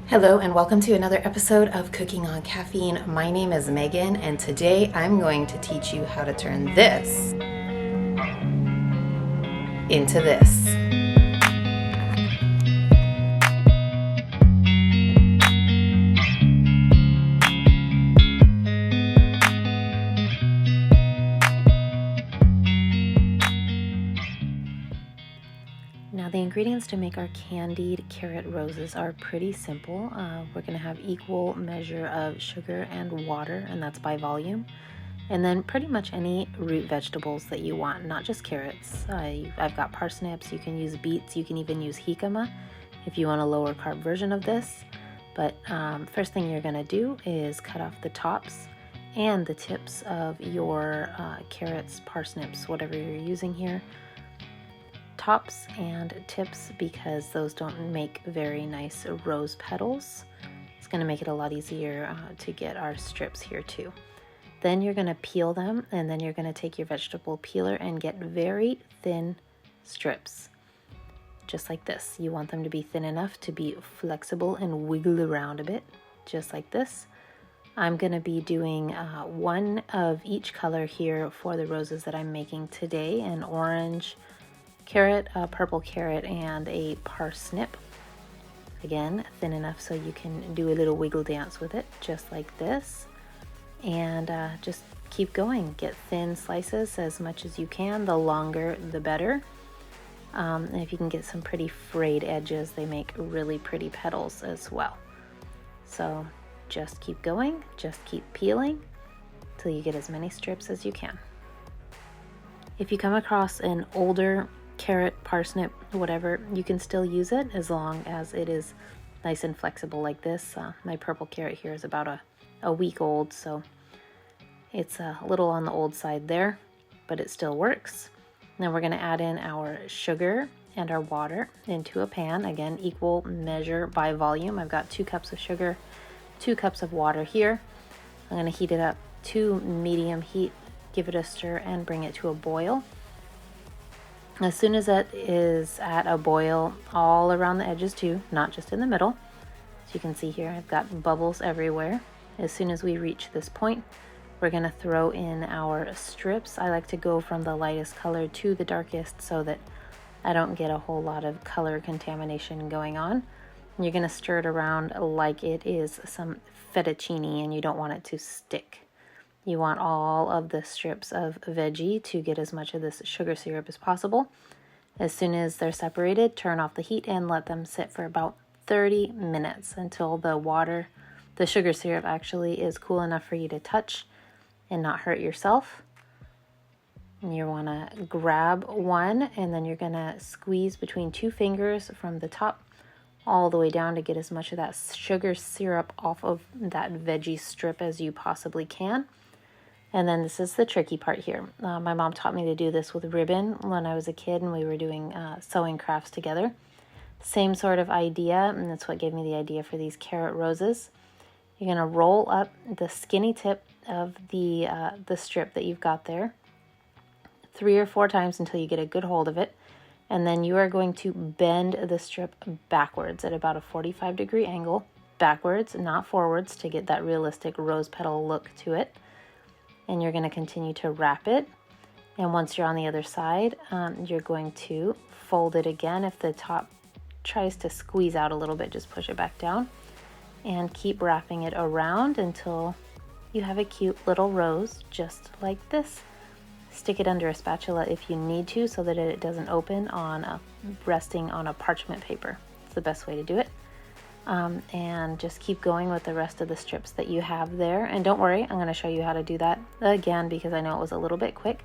Hello and welcome to another episode of Cooking on Caffeine. My name is Megan and today I'm going to teach you how to turn this into this. Now the ingredients to make our candied carrot roses are pretty simple. We're going to have equal measure of sugar and water, and that's by volume. And then pretty much any root vegetables that you want, not just carrots. I've got parsnips, you can use beets, you can even use jicama if you want a lower carb version of this. But first thing you're going to do is cut off the tops and the tips of your carrots, parsnips, whatever you're using here. Tops and tips because those don't make very nice rose petals. It's going to make it a lot easier to get our strips here too. Then you're going to peel them, and then you're going to take your vegetable peeler and get very thin strips, just like this. You want them to be thin enough to be flexible and wiggle around a bit, just like this. I'm going to be doing one of each color here for the roses that I'm making today: an orange carrot, a purple carrot, and a parsnip. Again, thin enough so you can do a little wiggle dance with it, just like this. And just keep going. Get thin slices as much as you can. The longer, the better. And if you can get some pretty frayed edges, they make really pretty petals as well. So just keep going. Just keep peeling till you get as many strips as you can. If you come across an older carrot, parsnip, whatever, you can still use it as long as it is nice and flexible like this. My purple carrot here is about a week old, so it's a little on the old side there, but it still works. Now we're going to add in our sugar and our water into a pan. Again, equal measure by volume. I've got 2 cups of sugar, 2 cups of water here. I'm going to heat it up to medium heat, give it a stir, and bring it to a boil. As soon as it is at a boil all around the edges too, not just in the middle. As you can see here, I've got bubbles everywhere. As soon as we reach this point, we're going to throw in our strips. I like to go from the lightest color to the darkest so that I don't get a whole lot of color contamination going on. You're going to stir it around like it is some fettuccine, and you don't want it to stick. You want all of the strips of veggie to get as much of this sugar syrup as possible. As soon as they're separated, turn off the heat and let them sit for about 30 minutes until the sugar syrup actually is cool enough for you to touch and not hurt yourself. And you want to grab one, and then you're going to squeeze between 2 fingers from the top all the way down to get as much of that sugar syrup off of that veggie strip as you possibly can. And then this is the tricky part here. My mom taught me to do this with ribbon when I was a kid and we were doing sewing crafts together. Same sort of idea, and that's what gave me the idea for these carrot roses. You're going to roll up the skinny tip of the strip that you've got there 3 or 4 times until you get a good hold of it. And then you are going to bend the strip backwards at about a 45-degree angle, backwards, not forwards, to get that realistic rose petal look to it. And you're going to continue to wrap it. And once you're on the other side, you're going to fold it again. If the top tries to squeeze out a little bit, just push it back down. And keep wrapping it around until you have a cute little rose just like this. Stick it under a spatula if you need to so that it doesn't open resting on a parchment paper. It's the best way to do it. And just keep going with the rest of the strips that you have there. And don't worry, I'm going to show you how to do that again because I know it was a little bit quick.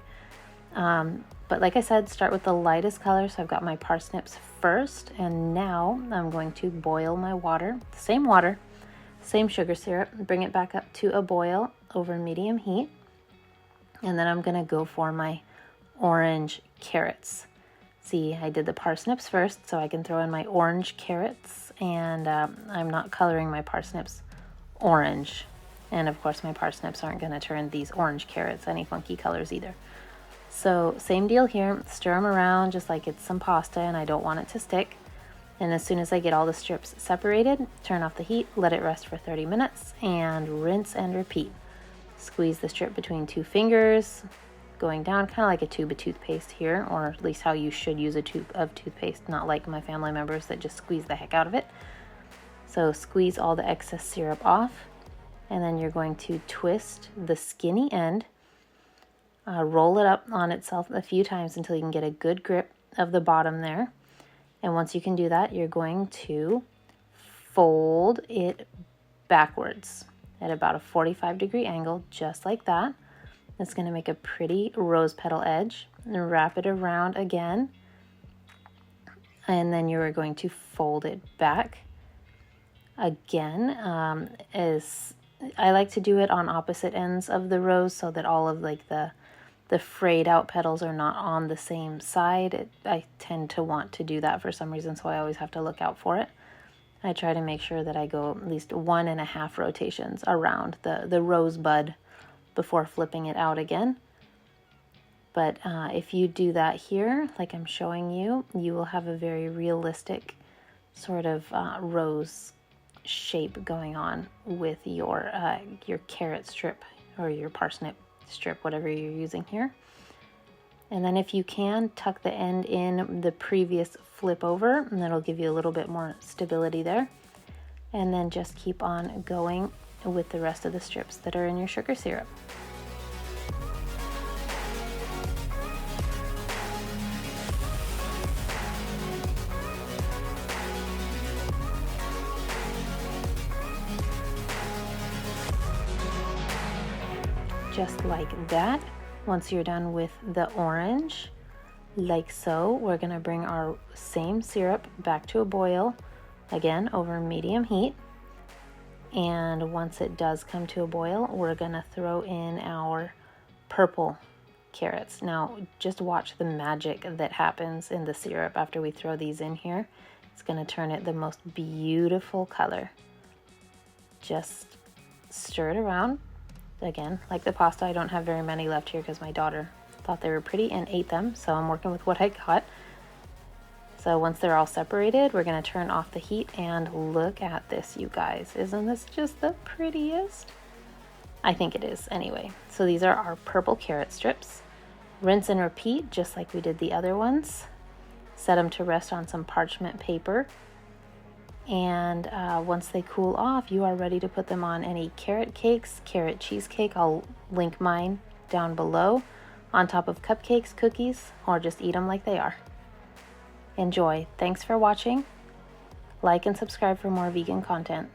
But like I said, start with the lightest color. So I've got my parsnips first, and now I'm going to boil my water, same water, same sugar syrup, bring it back up to a boil over medium heat. And then I'm going to go for my orange carrots. See, I did the parsnips first, so I can throw in my orange carrots, and I'm not coloring my parsnips orange. And of course, my parsnips aren't going to turn these orange carrots any funky colors either. So same deal here, stir them around just like it's some pasta and I don't want it to stick. And as soon as I get all the strips separated, turn off the heat, let it rest for 30 minutes, and rinse and repeat. Squeeze the strip between 2 fingers, going down, kind of like a tube of toothpaste here, or at least how you should use a tube of toothpaste, not like my family members that just squeeze the heck out of it. So squeeze all the excess syrup off, and then you're going to twist the skinny end, roll it up on itself a few times until you can get a good grip of the bottom there. And once you can do that, you're going to fold it backwards at about a 45-degree angle, just like that. It's going to make a pretty rose petal edge. And wrap it around again. And then you're going to fold it back again. As I like to do it on opposite ends of the rose so that all of like the frayed out petals are not on the same side. I tend to want to do that for some reason, so I always have to look out for it. I try to make sure that I go at least 1.5 rotations around the rose bud before flipping it out again. But if you do that here, like I'm showing you, you will have a very realistic sort of rose shape going on with your carrot strip or your parsnip strip, whatever you're using here. And then if you can, tuck the end in the previous flip over, and that'll give you a little bit more stability there. And then just keep on going with the rest of the strips that are in your sugar syrup. Just like that. Once you're done with the orange, like so, we're going to bring our same syrup back to a boil, again over medium heat. And once it does come to a boil, we're going to throw in our purple carrots. Now, just watch the magic that happens in the syrup after we throw these in here. It's going to turn it the most beautiful color. Just stir it around. Again, like the pasta, I don't have very many left here because my daughter thought they were pretty and ate them, so I'm working with what I got. So once they're all separated, we're going to turn off the heat, and look at this, you guys. Isn't this just the prettiest? I think it is anyway. So these are our purple carrot strips. Rinse and repeat just like we did the other ones. Set them to rest on some parchment paper. And once they cool off, you are ready to put them on any carrot cakes, carrot cheesecake. I'll link mine down below, on top of cupcakes, cookies, or just eat them like they are. Enjoy. Thanks for watching. Like and subscribe for more vegan content.